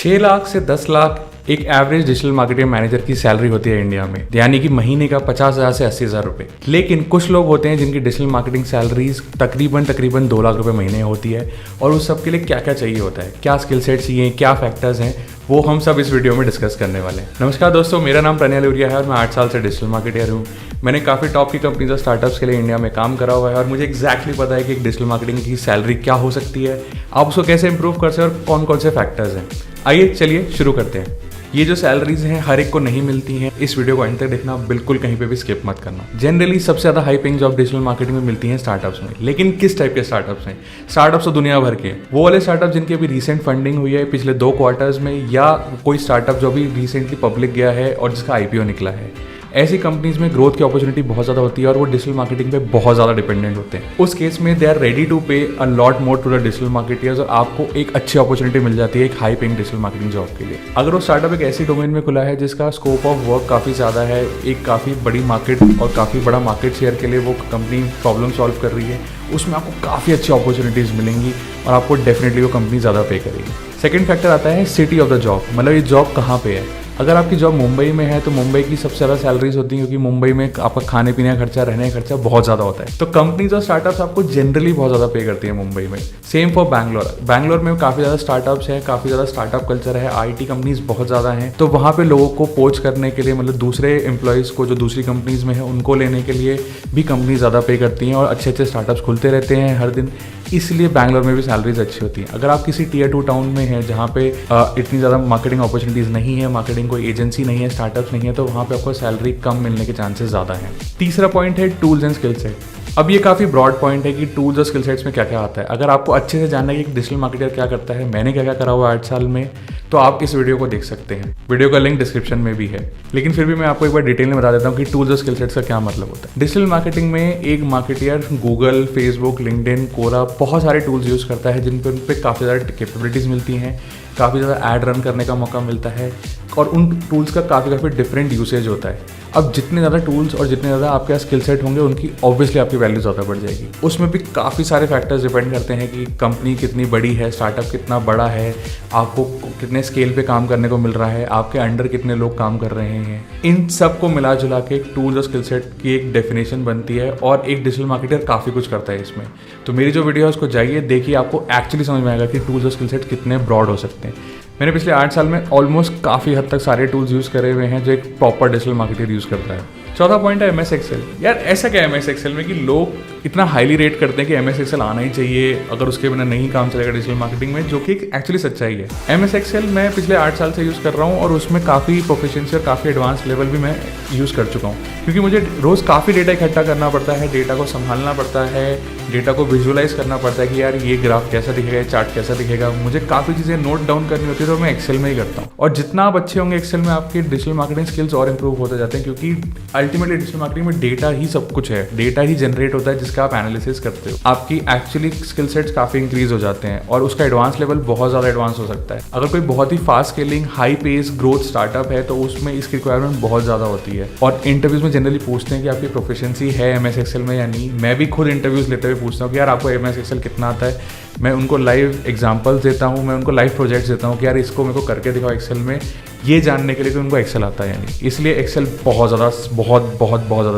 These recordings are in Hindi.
6 लाख से 10 लाख एक एवरेज डिजिटल मार्केटिंग मैनेजर की सैलरी होती है इंडिया में, यानी कि महीने का 50,000 से 80,000 रुपए। लेकिन कुछ लोग होते हैं जिनकी डिजिटल मार्केटिंग सैलरीज तकरीबन 2 लाख रुपए महीने होती है, और उस सब के लिए क्या क्या चाहिए होता है, क्या स्किल सेट चाहिए, क्या फैक्टर्स हैं, वो हम सब इस वीडियो में डिस्कस करने वाले हैं। नमस्कार दोस्तों, मेरा नाम प्रणय लुरिया है और मैं 8 साल से डिजिटल मार्केटर हूँ। मैंने काफ़ी टॉप की कंपनीज और स्टार्टअप्स के लिए इंडिया में काम करा हुआ है और मुझे एक्जैक्टली पता है कि एक डिजिटल मार्केटिंग की सैलरी क्या हो सकती है, आप उसको कैसे इंप्रूव कर सकते हैं और कौन कौन से फैक्टर्स हैं। आइए चलिए शुरू करते हैं। ये जो सैलरीज हैं हर एक को नहीं मिलती हैं, इस वीडियो को अंत तक देखना, बिल्कुल कहीं पे भी स्किप मत करना। जनरली सबसे ज़्यादा high paying job digital marketing में मिलती हैं स्टार्टअप्स में, लेकिन किस टाइप के स्टार्टअप्स हैं? स्टार्टअप्स तो दुनिया भर के, वो वाले स्टार्टअप जिनकी अभी रिसेंट फंडिंग हुई है पिछले 2 क्वार्टर्स में, या कोई स्टार्टअप जो अभी रिसेंटली पब्लिक गया है और जिसका आईपीओ निकला है। ऐसी कंपनीज में ग्रोथ की अपॉर्चुनिटी बहुत ज़्यादा होती है और वो डिजिटल मार्केटिंग पे बहुत ज़्यादा डिपेंडेंट होते हैं। उस केस में they are ready to pay a lot more to the digital marketers और आपको एक अच्छी अपॉर्चुनिटी मिल जाती है एक high paying digital marketing job के लिए। अगर वो स्टार्टअप एक ऐसी डोमेन में खुला है जिसका स्कोप ऑफ वर्क काफ़ी ज़्यादा है, एक काफ़ी बड़ी मार्केट और काफ़ी बड़ा मार्केट शेयर के लिए वो कंपनी प्रॉब्लम सॉल्व कर रही है, उसमें आपको काफ़ी अच्छी अपॉर्चुनिटीज़ मिलेंगी और आपको डेफिनेटली वो कंपनी ज़्यादा पे करेगी। सेकेंड फैक्टर आता है सिटी ऑफ द जॉब, मतलब ये जॉब कहाँ पे है। अगर आपकी जॉब मुंबई में है तो मुंबई की सबसे ज़्यादा सैलरीज होती हैं, क्योंकि मुंबई में आपका खाने पीने का खर्चा, रहने का खर्चा बहुत ज़्यादा होता है। तो कंपनीज और स्टार्टअप्स आपको जनरली बहुत ज़्यादा पे करती है मुंबई में। सेम फॉर बैंगलोर में काफ़ी ज़्यादा स्टार्टअप्स हैं, काफ़ी ज़्यादा स्टार्टअप कल्चर है, आईटी कंपनीज बहुत ज़्यादा हैं। तो वहाँ पे लोगों को पोच करने के लिए, मतलब दूसरे एम्प्लॉयज़ को जो दूसरी कंपनीज में है उनको लेने के लिए भी कंपनी ज़्यादा पे करती हैं और अच्छे अच्छे स्टार्टअप्स खुलते रहते हैं हर दिन, इसलिए बैंगलोर में भी सैलरीज अच्छी होती हैं। अगर आप किसी टियर 2 टाउन में हैं जहाँ पे इतनी ज़्यादा मार्केटिंग अपॉर्चुनिटीज़ नहीं है, मार्केटिंग कोई एजेंसी नहीं है, स्टार्टअप्स नहीं है, तो वहाँ पे आपको सैलरी कम मिलने के चांसेस ज़्यादा हैं। तीसरा पॉइंट है टूल्स एंड स्किल सेट। अब ये काफ़ी ब्रॉड पॉइंट है कि टूल्स और स्किल सेट्स में क्या क्या आता है। अगर आपको अच्छे से जानना है कि एक डिजिटल मार्केटर क्या करता है, मैंने क्या क्या करा हुआ 8 साल में, तो आप इस वीडियो को देख सकते हैं। वीडियो का लिंक डिस्क्रिप्शन में भी है, लेकिन फिर भी मैं आपको एक बार डिटेल में बता देता हूँ कि टूल्स और स्किल सेट्स का क्या मतलब होता है। डिजिटल मार्केटिंग में एक मार्केटर गूगल, फेसबुक, लिंक्डइन, कोरा बहुत सारे टूल्स यूज़ करता है जिन पर उन पर काफ़ी ज़्यादा कैपेबिलिटीज़ मिलती हैं, काफ़ी ज़्यादा ऐड रन करने का मौका मिलता है और उन टूल्स का काफ़ी डिफरेंट यूसेज होता है। अब जितने ज़्यादा टूल्स और जितने ज़्यादा आपके स्किल सेट होंगे उनकी ऑब्वियसली आपकी वैल्यू ज़्यादा बढ़ जाएगी। उसमें भी काफ़ी सारे फैक्टर्स डिपेंड करते हैं कि कंपनी कितनी बड़ी है, स्टार्टअप कितना बड़ा है, आपको कितने स्केल पे काम करने को मिल रहा है, आपके अंडर कितने लोग काम कर रहे हैं। इन सब को मिला जुला के एक टूल्स और स्किल सेट की एक डेफिनेशन बनती है और एक डिजिटल मार्केटर काफ़ी कुछ करता है इसमें। तो मेरी जो वीडियो है उसको जाइए देखिए, आपको एक्चुअली समझ में आएगा कि टूल्स और स्किल सेट कितने ब्रॉड हो सकते हैं। मैंने पिछले 8 साल में ऑलमोस्ट काफ़ी हद तक सारे टूल्स यूज़ करे हुए हैं जो एक प्रॉपर डिजिटल मार्केटर यूज़ करता है। चौथा पॉइंट है MS एक्सेल। यार ऐसा क्या है MS एक्सेल में कि लोग इतना हाईली रेट करते हैं कि MS एक्सेल आना ही चाहिए, अगर उसके बिना नहीं काम चलेगा डिजिटल मार्केटिंग में, जो कि एक्चुअली सच्चाई है। MS एक्सेल मैं पिछले 8 साल से यूज़ कर रहा हूँ और उसमें काफ़ी प्रोफिशिएंसी और काफ़ी एडवांस लेवल भी मैं यूज़ कर चुका हूँ, क्योंकि मुझे रोज़ काफ़ी डेटा इकट्ठा करना पड़ता है, डेटा को संभालना पड़ता है, डेटा को विजुअलाइज करना पड़ता है कि यार ये ग्राफ कैसा दिखेगा, चार्ट कैसा दिखेगा, मुझे काफ़ी चीज़ें नोट डाउन करनी होती है, तो मैं एक्सेल में ही करता हूँ। और जितना आप अच्छे होंगे एक्सेल में, आपके डिजिटल मार्केटिंग स्किल्स और इंप्रूव होते जाते हैं, क्योंकि अल्टीमेटली डिजिटल मार्केटिंग में डेटा ही सब कुछ है, डेटा ही जनरेट होता है जिसका आप एनालिसिस करते हो। आपकी एक्चुअली स्किल सेट्स काफ़ी इंक्रीज हो जाते हैं और उसका एडवांस लेवल बहुत ज़्यादा एडवांस हो सकता है। अगर कोई बहुत ही fast scaling high pace growth startup है तो उसमें इसकी रिक्वायरमेंट बहुत ज़्यादा होती है और इंटरव्यूज में जनरली पूछते हैं कि आपकी प्रोफिशिएंसी है MS एक्सेल में या नहीं। मैं भी खुद इंटरव्यूज लेते हुए पूछता हूँ कि यार आपको MS एक्सेल कितना आता है। मैं उनको लाइव एग्जांपल्स देता हूँ, मैं उनको लाइव प्रोजेक्ट्स देता हूँ कि यार इसको मेरे को करके दिखाओ एक्सेल में, ये जानने के लिए कि उनको एक्सेल आता है या नहीं। इसलिए एक्सेल बहुत ज़्यादा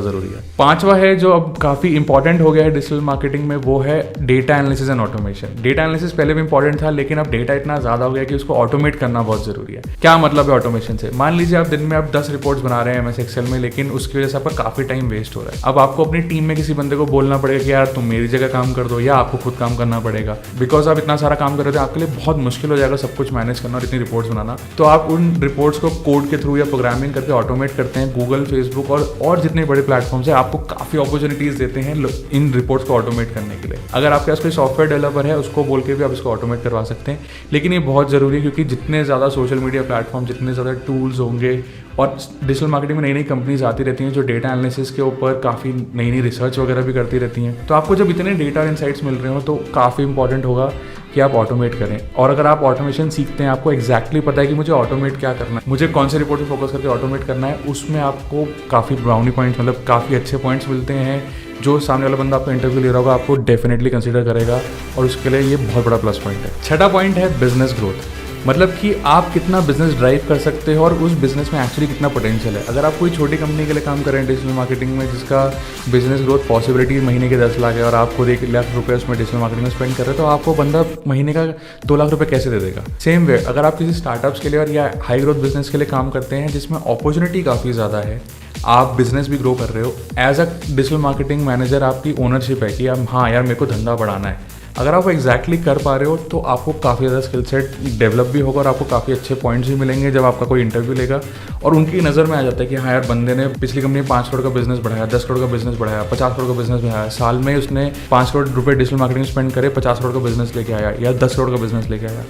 ज़रूरी है। 5वां है जो अब काफ़ी इंपॉर्टेंट हो गया है डिजिटल मार्केटिंग में, वो है data analysis and automation. Data analysis पहले भी इंपॉर्टेंट था, लेकिन अब डेटा इतना ज़्यादा हो गया कि उसको ऑटोमेट करना बहुत ज़रूरी है। क्या मतलब है ऑटोमेशन से? मान लीजिए आप दिन में आप 10 रिपोर्ट्स बना रहे हैं MS एक्सेल में, लेकिन उसकी वजह से आपका काफ़ी टाइम वेस्ट हो रहा है। अब आपको अपनी टीम में किसी बंदे को बोलना पड़ेगा कि यार तुम मेरी जगह काम कर दो, या आपको खुद काम करना पड़ेगा, बिकॉज आप इतना सारा काम कर रहे थे, आपके लिए बहुत मुश्किल हो जाएगा सब कुछ मैनेज करना और इतनी रिपोर्ट्स बनाना। तो आप उन रिपोर्ट्स को कोड के थ्रू या प्रोग्रामिंग करके ऑटोमेट करते हैं। गूगल, फेसबुक और जितने बड़े प्लेटफॉर्म्स हैं आपको काफ़ी अपॉर्चुनिटीज़ देते हैं इन रिपोर्ट्स को ऑटोमेट करने के लिए। अगर आपके पास कोई सॉफ्टवेयर डेवलपर है उसको बोल के भी आप इसको ऑटोमेट करवा सकते हैं, लेकिन ये बहुत ज़रूरी है क्योंकि जितने ज़्यादा सोशल मीडिया प्लेटफॉर्म, जितने ज़्यादा टूल्स होंगे और डिजिटल मार्केटिंग में नई कंपनीज आती रहती हैं जो डेटा एनालिसिस के ऊपर काफ़ी नई रिसर्च वगैरह भी करती रहती हैं, तो आपको जब इतने डेटा और इनसाइट्स मिल रहे हो तो काफ़ी इंपॉर्टेंट होगा कि आप ऑटोमेट करें। और अगर आप ऑटोमेशन सीखते हैं, आपको एक्जैक्टली पता है कि मुझे ऑटोमेट क्या करना है, मुझे कौन से रिपोर्ट पे फोकस करके ऑटोमेट करना है, उसमें आपको काफ़ी ब्राउनी पॉइंट्स, मतलब काफ़ी अच्छे पॉइंट्स मिलते हैं जो सामने वाला बंदा आपको इंटरव्यू ले रहा होगा आपको डेफिनेटली कंसीडर करेगा और उसके लिए ये बहुत बड़ा प्लस पॉइंट है। 6वां पॉइंट है बिजनेस ग्रोथ। मतलब कि आप कितना बिजनेस ड्राइव कर सकते हो और उस बिजनेस में एक्चुअली कितना पोटेंशियल है। अगर आप कोई छोटी कंपनी के लिए काम कर रहे हैं डिजिटल मार्केटिंग में, जिसका बिजनेस ग्रोथ पॉसिबिलिटी महीने के 10 लाख है और आप खुद 1 लाख रुपये उसमें डिजिटल मार्केटिंग में स्पेंड कर रहे हो, तो आपको बंदा महीने का 2 लाख रुपये कैसे दे देगा। सेम वे अगर आप किसी स्टार्टअप्स के लिए और या हाई ग्रोथ बिजनेस के लिए काम करते हैं जिसमें अपॉर्चुनिटी काफ़ी ज़्यादा है, आप बिजनेस भी ग्रो कर रहे हो, as a digital marketing manager आपकी ओनरशिप है कि हाँ यार मेरे को धंधा बढ़ाना है। अगर आप एग्जैक्टली कर पा रहे हो तो आपको काफ़ी ज़्यादा स्किल सेट डेवलप भी होगा और आपको काफ़ी अच्छे पॉइंट्स भी मिलेंगे जब आपका कोई इंटरव्यू लेगा और उनकी नज़र में आ जाता है कि हाँ यार बंदे ने पिछली कंपनी में 5 करोड़ का बिजनेस बढ़ाया, 10 करोड़ का बिजनेस बढ़ाया, 50 करोड़ का बिजनेस बढ़ाया, साल में उसने 5 करोड़ रुपये डिजिटल मार्केटिंग स्पेंड करे, 50 करोड़ का बिजनेस लेके आया या 10 करोड़ का बिजनेस लेके आया।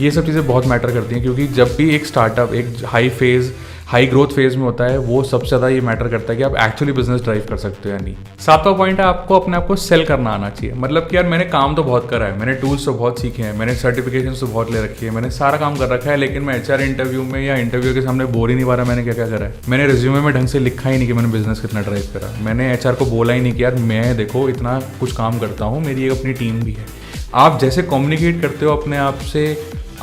ये सब चीज़ें बहुत मैटर करती हैं क्योंकि जब भी एक स्टार्टअप एक हाई ग्रोथ फेज में होता है, वो सबसे ज़्यादा ये मैटर करता है कि आप एक्चुअली बिजनेस ड्राइव कर सकते हो या नहीं। 7वां पॉइंट है आपको अपने आप को सेल करना आना चाहिए। मतलब कि यार मैंने काम तो बहुत करा है, मैंने टूल्स तो बहुत सीखे हैं, मैंने सर्टिफिकेशन तो बहुत ले रखी है, मैंने सारा काम कर रखा है, लेकिन मैं HR इंटरव्यू में या इंटरव्यू के सामने बोल ही नहीं पा रहा मैंने क्या क्या करा है। मैंने रिज्यूमे में ढंग से लिखा ही नहीं कि मैंने बिजनेस कितना ड्राइव करा। मैंने HR को बोला ही नहीं कि यार मैं देखो इतना कुछ काम करता हूँ, मेरी एक अपनी टीम भी है। आप जैसे कम्युनिकेट करते हो अपने आप से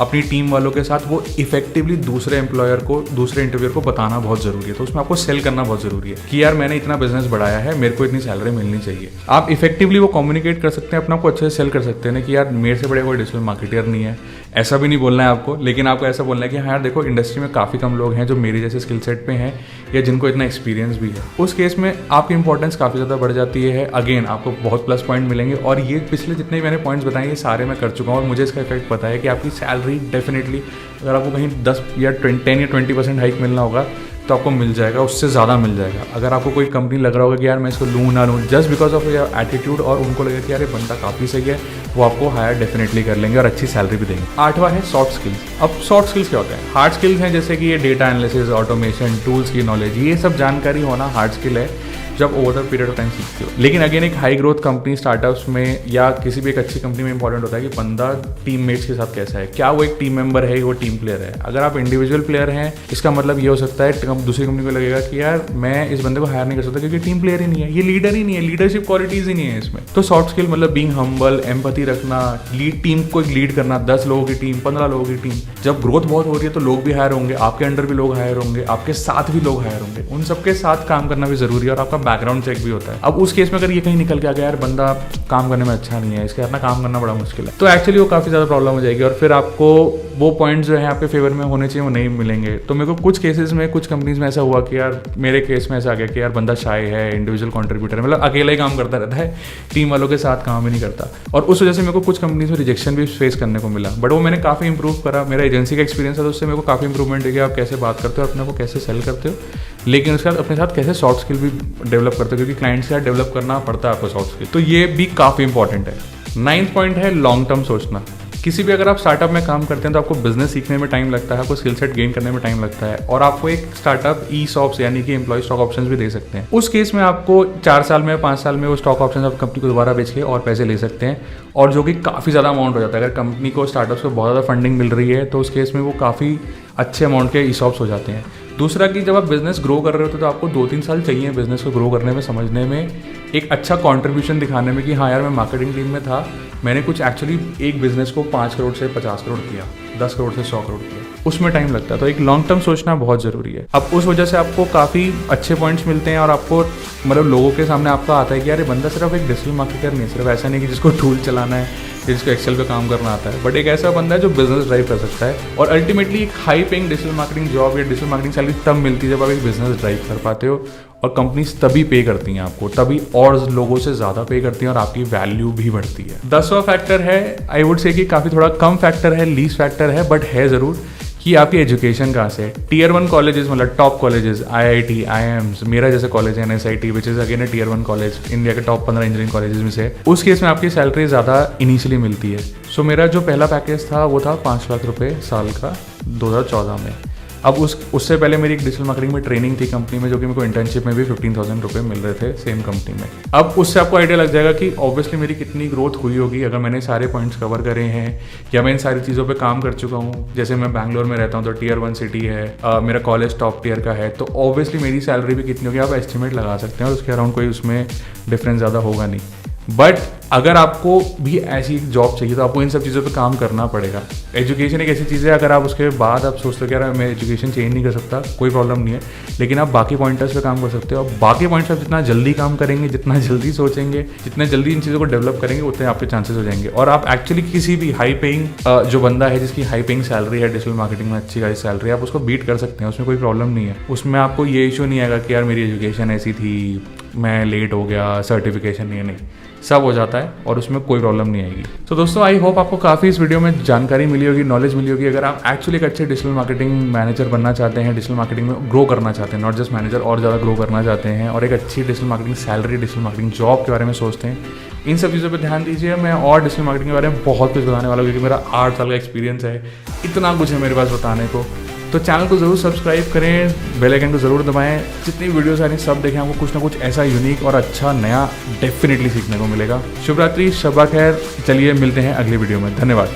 अपनी टीम वालों के साथ, वो इफेक्टिवली दूसरे एम्प्लॉयर को, दूसरे इंटरव्यूअर को बताना बहुत जरूरी है। तो उसमें आपको सेल करना बहुत जरूरी है कि यार मैंने इतना बिजनेस बढ़ाया है, मेरे को इतनी सैलरी मिलनी चाहिए। आप इफेक्टिवली वो कम्युनिकेट कर सकते हैं, अपने आप को अच्छे से सेल कर सकते हैं कि यार मेरे से बड़े कोई डिजिटल मार्केटर नहीं है। ऐसा भी नहीं बोलना है आपको, लेकिन आपको ऐसा बोलना है कि हाँ यार देखो इंडस्ट्री में काफ़ी कम लोग हैं जो मेरे जैसे स्किल सेट पे हैं या जिनको इतना एक्सपीरियंस भी है। उस केस में आपकी इंपॉर्टेंस काफ़ी ज़्यादा बढ़ जाती है। अगेन आपको बहुत प्लस पॉइंट मिलेंगे और ये पिछले जितने भी मैंने पॉइंट्स बताए ये सारे मैं कर चुका हूँ और मुझे इसका इफेक्ट पता है कि आपकी सैलरी डेफिनेटली अगर आपको कहीं 10 या 10 या 20% हाइक मिलना होगा तो आपको मिल जाएगा, उससे ज़्यादा मिल जाएगा। अगर आपको कोई कंपनी लग रहा होगा कि यार मैं इसको लूँ ना लूँ just because of your attitude और उनको लगे कि यार ये बंदा काफ़ी सही है, वो आपको हायर डेफिनेटली कर लेंगे और अच्छी सैलरी भी देंगे। 8वां है सॉफ्ट स्किल्स। अब सॉफ्ट स्किल्स क्या होते हैं? हार्ड स्किल्स हैं जैसे कि ये डेटा एनालिसिस, ऑटोमेशन, टूल्स की नॉलेज, ये सब जानकारी होना हार्ड स्किल है जब over the period of time सीखते हो। लेकिन अगेन एक हाई ग्रोथ कंपनी स्टार्टअप्स में या किसी भी एक अच्छी कंपनी में इंपॉर्टेंट होता है कि बंदा टीममेट्स के साथ कैसा है, क्या वो एक टीम मेंबर है, वो टीम प्लेयर है। अगर आप इंडिविजुअल प्लेयर हैं इसका मतलब ये हो सकता है दूसरी कंपनी को लगेगा कि यार मैं इस बंदे को हायर नहीं कर सकता क्योंकि टीम प्लेयर ही नहीं है, ये लीडर ही नहीं है, लीडरशिप क्वालिटीज ही नहीं है इसमें। तो सॉफ्ट स्किल मतलब बीइंग हम्बल, एम्पैथी रखना, लीड टीम को लीड करना, 10 लोगों की टीम, 15 लोगों की टीम। जब ग्रोथ बहुत हो रही है तो लोग भी हायर होंगे, आपके अंडर भी लोग हायर होंगे, आपके साथ भी लोग हायर होंगे, उन सबके साथ काम करना भी जरूरी है और आपका बैकग्राउंड चेक भी होता है। अब उस केस में अगर ये कहीं निकल के आ गया यार बंदा काम करने में अच्छा नहीं है, इसके अपना काम करना बड़ा मुश्किल है, तो एक्चुअली वो काफ़ी ज़्यादा प्रॉब्लम हो जाएगी और फिर आपको वो पॉइंट्स जो है आपके फेवर में होने चाहिए वो नहीं मिलेंगे। तो मेरे को कुछ केसेस में कुछ कंपनीज में ऐसा हुआ कि यार मेरे केस में ऐसा आ गया कि यार बंदा शाय है, इंडिविजुअल कंट्रीब्यूटर है, मतलब अकेला ही काम करता रहता है, टीम वालों के साथ काम ही नहीं करता और उस वजह से मेरे को कुछ कंपनीज में रिजेक्शन भी फेस करने को मिला। बट वो मैंने काफ़ी इंप्रूव करा, मेरा एजेंसी का एक्सपीरियंस है तो उससे मेरे को काफ़ी इंप्रूवमेंट है कि आप कैसे बात करते हो, अपने को कैसे सेल करते हो, लेकिन उसके बाद अपने साथ कैसे सॉफ्ट स्किल भी डेवलप करते हो क्योंकि क्लाइंट से डेवलप करना पड़ता है आपको सॉफ्ट स्किल। तो ये भी काफ़ी इंपॉर्टेंट है। 9th पॉइंट है लॉन्ग टर्म सोचना। किसी भी अगर आप स्टार्टअप में काम करते हैं तो आपको बिजनेस सीखने में टाइम लगता है, आपको स्किल सेट गेन करने में टाइम लगता है और आपको एक स्टार्टअप ESOPs यानी कि एम्प्लॉय स्टॉक ऑप्शंस भी दे सकते हैं। उस केस में आपको 4 साल में 5 साल में वो स्टॉक ऑप्शंस आप कंपनी को दोबारा बेच के और पैसे ले सकते हैं और जो कि काफ़ी ज़्यादा अमाउंट हो जाता है। अगर कंपनी को स्टार्टअप्स को बहुत ज़्यादा फंडिंग मिल रही है तो उस केस में वो काफ़ी अच्छे अमाउंट के ESOPs हो जाते हैं। दूसरा कि जब आप बिजनेस ग्रो कर रहे होते तो आपको 2-3 साल चाहिए बिजनेस को ग्रो करने में, समझने में, एक अच्छा कंट्रीब्यूशन दिखाने में कि हाँ यार मैं मार्केटिंग टीम में था, मैंने कुछ एक्चुअली एक बिजनेस को 5 करोड़ से 50 करोड़ किया, 10 करोड़ से 100 करोड़ किया, उसमें टाइम लगता है। तो एक लॉन्ग टर्म सोचना बहुत ज़रूरी है। अब उस वजह से आपको काफ़ी अच्छे पॉइंट्स मिलते हैं और आपको मतलब लोगों के सामने आपका आता है कि यार ये बंदा सिर्फ एक डिजिटल मार्केटर नहीं है, सिर्फ ऐसा नहीं कि जिसको टूल चलाना है, जिसको एक्सेल पे काम करना आता है, बट एक ऐसा बंदा है जो बिजनेस ड्राइव कर सकता है। और अल्टीमेटली एक high paying digital marketing job या डिजिटल मार्केटिंग सैलरी तब मिलती है जब आप एक बिजनेस ड्राइव कर पाते हो और कंपनीज तभी पे करती हैं आपको, तभी और लोगों से ज़्यादा पे करती हैं और आपकी वैल्यू भी बढ़ती है। 10वां फैक्टर है, आई वुड से कि काफ़ी थोड़ा कम फैक्टर है, लीस्ट फैक्टर है, बट है ज़रूर, कि आपकी एजुकेशन कहाँ से है। Tier 1 कॉलेजेस मतलब टॉप कॉलेजेस, IIT, IIMs, मेरा जैसे कॉलेज है NSIT which is again Tier 1 college, India के टॉप 15 इंजीनियरिंग कॉलेजेस में से, उस केस में आपकी सैलरी ज़्यादा इनिशियली मिलती है। सो मेरा जो पहला पैकेज था वो था 5 लाख रुपये साल का 2014 में। अब उससे पहले मेरी एक डिजिटल मार्केटिंग में ट्रेनिंग थी कंपनी में, जो कि मेरे को इंटर्नशिप में भी 15,000 रुपये मिल रहे थे सेम कंपनी में। अब उससे आपको आइडिया लग जाएगा कि ऑब्वियसली मेरी कितनी ग्रोथ हुई होगी अगर मैंने सारे पॉइंट्स कवर करे हैं या मैं इन सारी चीज़ों पे काम कर चुका हूँ। जैसे मैं बैंगलोर में रहता हूँ तो Tier 1 सिटी है, मेरा कॉलेज टॉप टियर का है, तो ऑब्वियसली मेरी सैलरी भी कितनी होगी आप एस्टिमेट लगा सकते हैं और उसके अराउंड कोई उसमें डिफरेंस ज़्यादा होगा नहीं। बट अगर आपको भी ऐसी जॉब चाहिए तो आपको इन सब चीज़ों पे काम करना पड़ेगा। एजुकेशन एक ऐसी चीज़ है, अगर आप उसके बाद आप सोचते हो कि यार मैं एजुकेशन चेंज नहीं कर सकता, कोई प्रॉब्लम नहीं है, लेकिन आप बाकी पॉइंटर्स पे काम कर सकते हो। बाकी पॉइंट्स आप जितना जल्दी काम करेंगे, जितना जल्दी सोचेंगे, जितने जल्दी इन चीज़ों को डेवलप करेंगे, उतने आपके चांसेस हो जाएंगे। और आप एक्चुअली किसी भी हाई पेइंग जो बंदा है जिसकी हाई पेइंग सैलरी है डिजिटल मार्केटिंग में, अच्छी खासी सैलरी, आप उसको बीट कर सकते हैं, उसमें कोई प्रॉब्लम नहीं है। उसमें आपको ये इशू नहीं आएगा कि यार मेरी एजुकेशन ऐसी थी, मैं लेट हो गया, सर्टिफिकेशन नहीं, सब हो जाता है और उसमें कोई प्रॉब्लम नहीं आएगी। तो दोस्तों आई होप आपको काफ़ी इस वीडियो में जानकारी मिली होगी, नॉलेज मिली होगी। अगर आप एक्चुअली एक अच्छे डिजिटल मार्केटिंग मैनेजर बनना चाहते हैं, डिजिटल मार्केटिंग में ग्रो करना चाहते हैं, नॉट जस्ट मैनेजर, और ज़्यादा ग्रो करना चाहते हैं, और एक अच्छी digital marketing salary, digital marketing job के बारे में सोचते हैं, इन सब चीज़ों पर ध्यान दीजिए। मैं और डिजिटल मार्केटिंग के बारे में बहुत कुछ बताने वाला हूँ, क्योंकि मेरा 8 साल का एक्सपीरियंस है, इतना कुछ है मेरे पास बताने को। तो चैनल को ज़रूर सब्सक्राइब करें, बेल आइकन को ज़रूर दबाएं, जितनी वीडियोस आ रही सब देखें, आपको कुछ ना कुछ ऐसा यूनिक और अच्छा नया डेफिनेटली सीखने को मिलेगा। शुभ रात्रि, शब्बा खैर। चलिए मिलते हैं अगली वीडियो में, धन्यवाद।